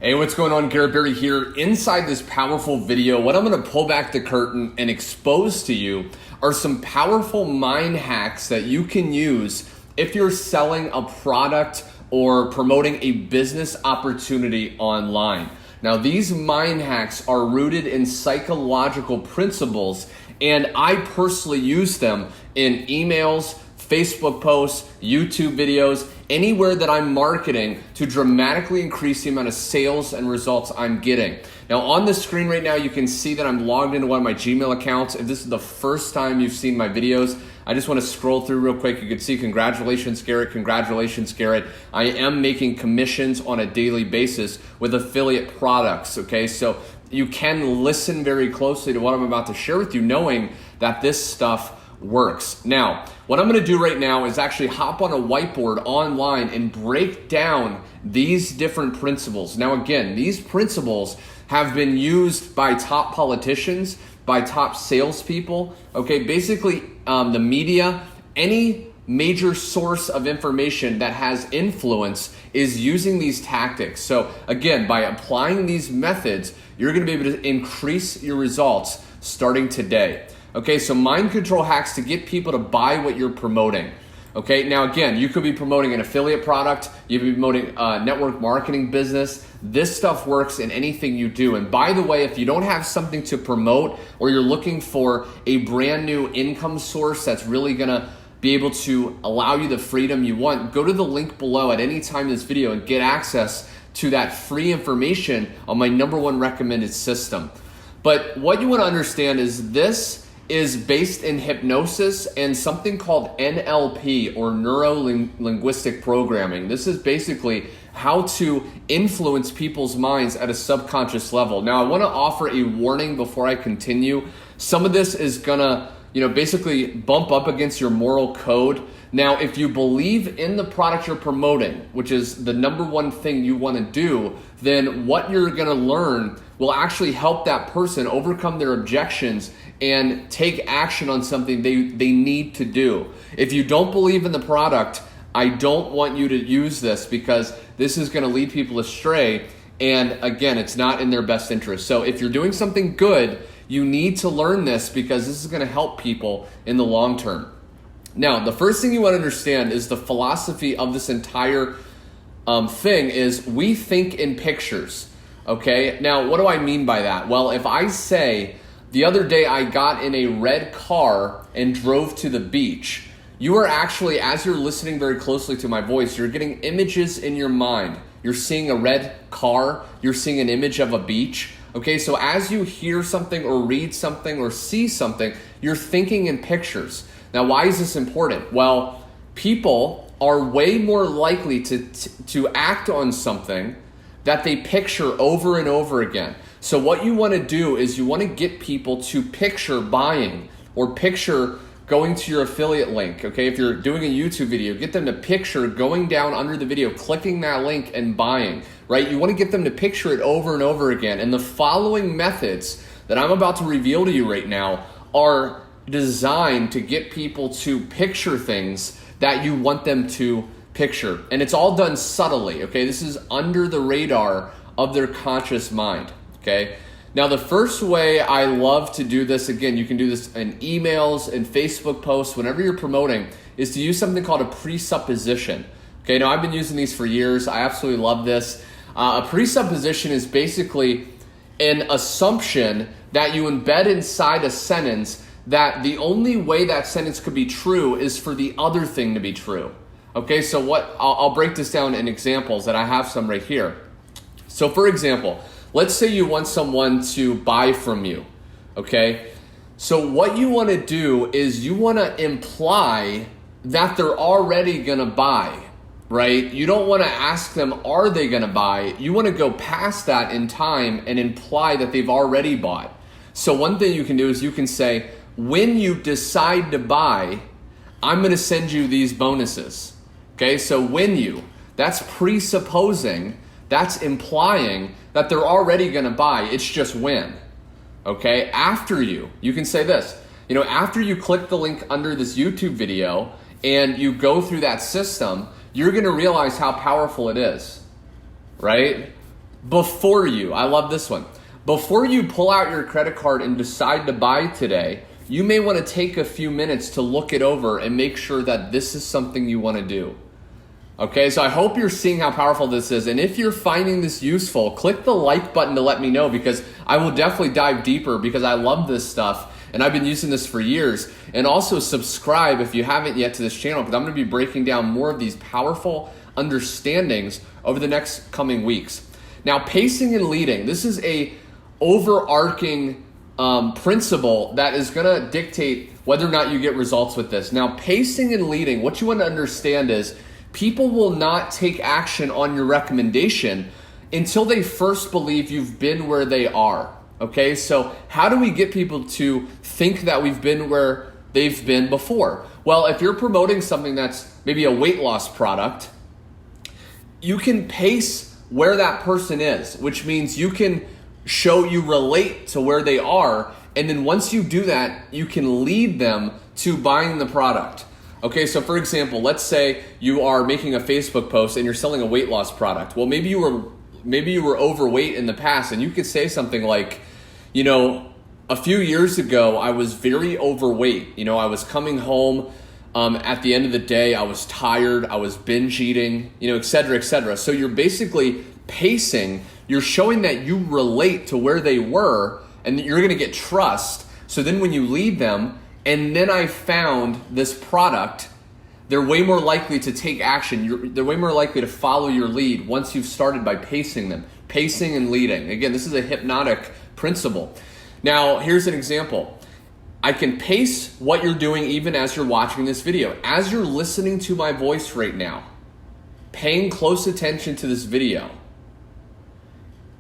Hey, what's going on? Garrett here. Inside this powerful video, what I'm going to pull back the curtain and expose to you are some powerful mind hacks that you can use if you're selling a product or promoting a business opportunity online. Now, these mind hacks are rooted in psychological principles, and I personally use them in emails, Facebook posts, YouTube videos, anywhere that I'm marketing to dramatically increase the amount of sales and results I'm getting. Now on the screen right now, you can see that I'm logged into one of my Gmail accounts. If this is the first time you've seen my videos, I just want to scroll through real quick. You can see congratulations, Garrett. Congratulations, Garrett. I am making commissions on a daily basis with affiliate products, okay? So you can listen very closely to what I'm about to share with you, knowing that this stuff works. Now, what I'm going to do right now is actually hop on a whiteboard online and break down these different principles. Now, again, these principles have been used by top politicians, by top salespeople, okay? Basically, the media, any major source of information that has influence is using these tactics. So again, by applying these methods, you're going to be able to increase your results starting today. Okay, so mind control hacks to get people to buy what you're promoting. Okay, now again, you could be promoting an affiliate product, you could be promoting a network marketing business. This stuff works in anything you do. And by the way, if you don't have something to promote or you're looking for a brand new income source that's really gonna be able to allow you the freedom you want, go to the link below at any time in this video and get access to that free information on my #1 recommended system. But what you wanna understand is this is based in hypnosis and something called NLP, or neuro-linguistic programming. This is basically how to influence people's minds at a subconscious level. Now, I want to offer a warning before I continue. Some of this is gonna, basically bump up against your moral code. Now, if you believe in the product you're promoting, which is the #1 thing you want to do, then what you're going to learn will actually help that person overcome their objections and take action on something they need to do. If you don't believe in the product, I don't want you to use this, because this is going to lead people astray. And again, it's not in their best interest. So if you're doing something good, you need to learn this, because this is going to help people in the long term. Now, the first thing you want to understand is the philosophy of this entire thing is we think in pictures, okay? Now, what do I mean by that? Well, if I say, the other day I got in a red car and drove to the beach, you are actually, as you're listening very closely to my voice, you're getting images in your mind. You're seeing a red car, you're seeing an image of a beach. Okay, so as you hear something or read something or see something, you're thinking in pictures. Now, why is this important? Well, people are way more likely to act on something that they picture over and over again. So what you want to do is you want to get people to picture buying or picture going to your affiliate link. Okay, if you're doing a YouTube video, get them to picture going down under the video, clicking that link and buying, right? You want to get them to picture it over and over again. And the following methods that I'm about to reveal to you right now are designed to get people to picture things that you want them to picture. And it's all done subtly, okay? This is under the radar of their conscious mind, okay? Now, the first way I love to do this, again, you can do this in emails and Facebook posts, whenever you're promoting, is to use something called a presupposition. Okay, now I've been using these for years. I absolutely love this. A presupposition is basically an assumption that you embed inside a sentence that the only way that sentence could be true is for the other thing to be true. Okay, so I'll break this down in examples, and I have some right here. So for example, let's say you want someone to buy from you, okay? So what you want to do is you want to imply that they're already going to buy, right? You don't want to ask them, are they going to buy? You want to go past that in time and imply that they've already bought. So one thing you can do is you can say, when you decide to buy, I'm going to send you these bonuses, okay? So when you, that's presupposing, that's implying that they're already going to buy. It's just when, okay? After you can say this, after you click the link under this YouTube video and you go through that system, you're going to realize how powerful it is, right? before you, I love this one, before you pull out your credit card and decide to buy today, you may want to take a few minutes to look it over and make sure that this is something you want to do. Okay, so I hope you're seeing how powerful this is. And if you're finding this useful, click the like button to let me know, because I will definitely dive deeper, because I love this stuff and I've been using this for years. And also subscribe if you haven't yet to this channel, because I'm going to be breaking down more of these powerful understandings over the next coming weeks. Now, pacing and leading, this is a overarching principle that is going to dictate whether or not you get results with this. Now, pacing and leading, what you want to understand is people will not take action on your recommendation until they first believe you've been where they are. Okay, so how do we get people to think that we've been where they've been before? Well, if you're promoting something that's maybe a weight loss product, you can pace where that person is, which means you can show you relate to where they are. And then once you do that, you can lead them to buying the product. Okay, so for example, let's say you are making a Facebook post and you're selling a weight loss product. Well, maybe you were overweight in the past, and you could say something like, you know, a few years ago, I was very overweight. You know, I was coming home at the end of the day, I was tired, I was binge eating, you know, et cetera, et cetera. So you're basically pacing, you're showing that you relate to where they were and that you're going to get trust. So then when you lead them, and then I found this product, they're way more likely to take action. They're way more likely to follow your lead once you've started by pacing them. Pacing and leading. Again, this is a hypnotic principle. Now, here's an example. I can pace what you're doing even as you're watching this video. As you're listening to my voice right now, paying close attention to this video,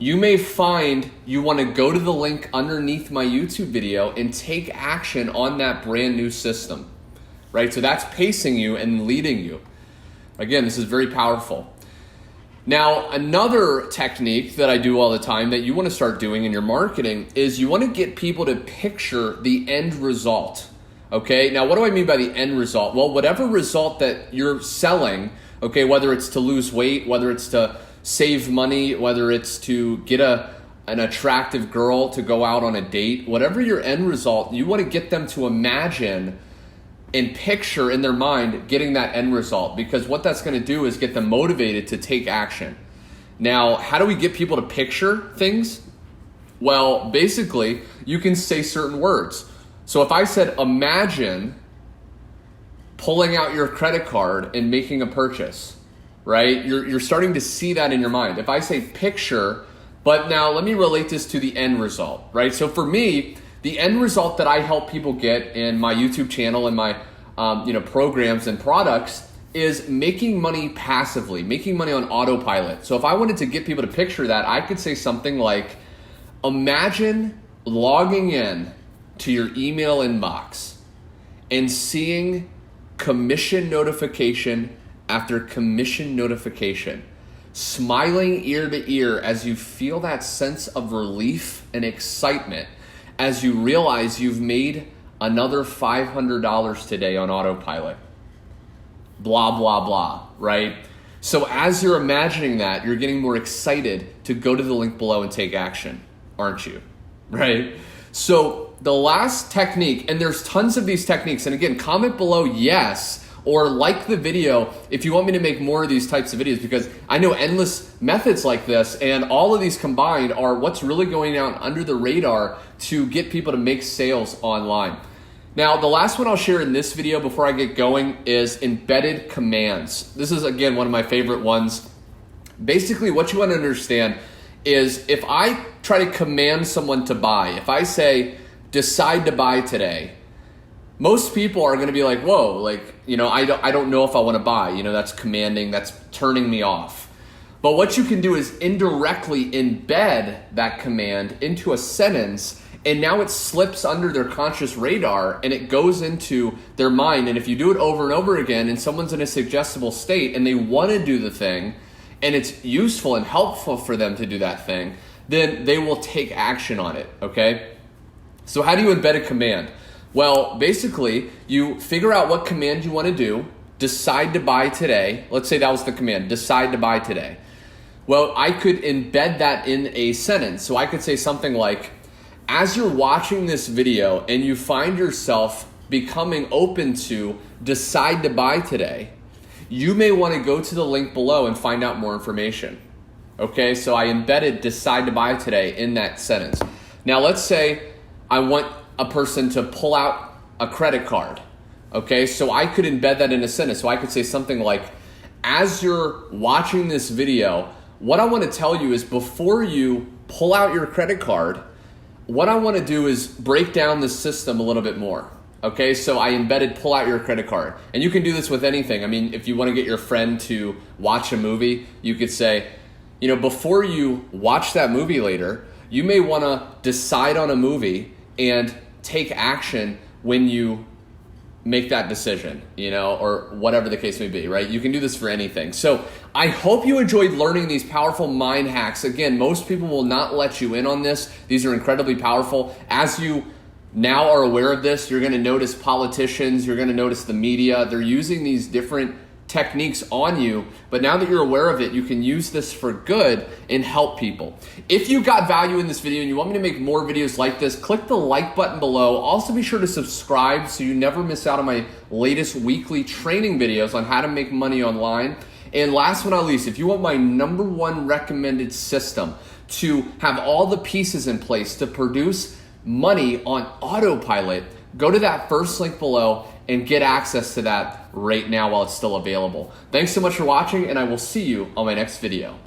you may find you want to go to the link underneath my YouTube video and take action on that brand new system, right? So that's pacing you and leading you. Again, this is very powerful. Now, another technique that I do all the time that you want to start doing in your marketing is you want to get people to picture the end result, okay? Now, what do I mean by the end result? Well, whatever result that you're selling, okay, whether it's to lose weight, whether it's to save money, whether it's to get an attractive girl to go out on a date, whatever your end result, you want to get them to imagine and picture in their mind getting that end result, because what that's going to do is get them motivated to take action. Now, how do we get people to picture things? Well, basically, you can say certain words. So if I said, imagine pulling out your credit card and making a purchase, right? You're starting to see that in your mind. If I say picture, but now let me relate this to the end result, right? So for me, the end result that I help people get in my YouTube channel and my programs and products is making money passively, making money on autopilot. So if I wanted to get people to picture that, I could say something like, imagine logging in to your email inbox and seeing commission notification after commission notification, smiling ear to ear as you feel that sense of relief and excitement as you realize you've made another $500 today on autopilot. Blah, blah, blah, right? So as you're imagining that, you're getting more excited to go to the link below and take action, aren't you? Right? So the last technique, and there's tons of these techniques, and again, comment below yes, or like the video if you want me to make more of these types of videos, because I know endless methods like this, and all of these combined are what's really going on under the radar to get people to make sales online. Now, the last one I'll share in this video before I get going is embedded commands. This is, again, one of my favorite ones. Basically, what you want to understand is if I try to command someone to buy, if I say, decide to buy today, most people are going to be like, whoa, like, I don't know if I want to buy. That's commanding, that's turning me off. But what you can do is indirectly embed that command into a sentence, and now it slips under their conscious radar and it goes into their mind. And if you do it over and over again and someone's in a suggestible state and they want to do the thing and it's useful and helpful for them to do that thing, then they will take action on it, okay? So how do you embed a command? Well, basically, you figure out what command you want to do, decide to buy today. Let's say that was the command, decide to buy today. Well, I could embed that in a sentence. So I could say something like, as you're watching this video and you find yourself becoming open to decide to buy today, you may want to go to the link below and find out more information. Okay, so I embedded decide to buy today in that sentence. Now let's say I want a person to pull out a credit card. Okay, so I could embed that in a sentence. So I could say something like, as you're watching this video, what I want to tell you is before you pull out your credit card, what I want to do is break down the system a little bit more. Okay, so I embedded pull out your credit card. And you can do this with anything. I mean, if you want to get your friend to watch a movie, you could say, before you watch that movie later, you may want to decide on a movie and take action when you make that decision, or whatever the case may be, right? You can do this for anything. So I hope you enjoyed learning these powerful mind hacks. Again, most people will not let you in on this. These are incredibly powerful. As you now are aware of this, you're going to notice politicians, you're going to notice the media, they're using these different techniques on you, but now that you're aware of it, you can use this for good and help people. If you got value in this video and you want me to make more videos like this, click the like button below. Also be sure to subscribe so you never miss out on my latest weekly training videos on how to make money online. And last but not least, if you want my #1 recommended system to have all the pieces in place to produce money on autopilot, go to that first link below and get access to that right now while it's still available. Thanks so much for watching, and I will see you on my next video.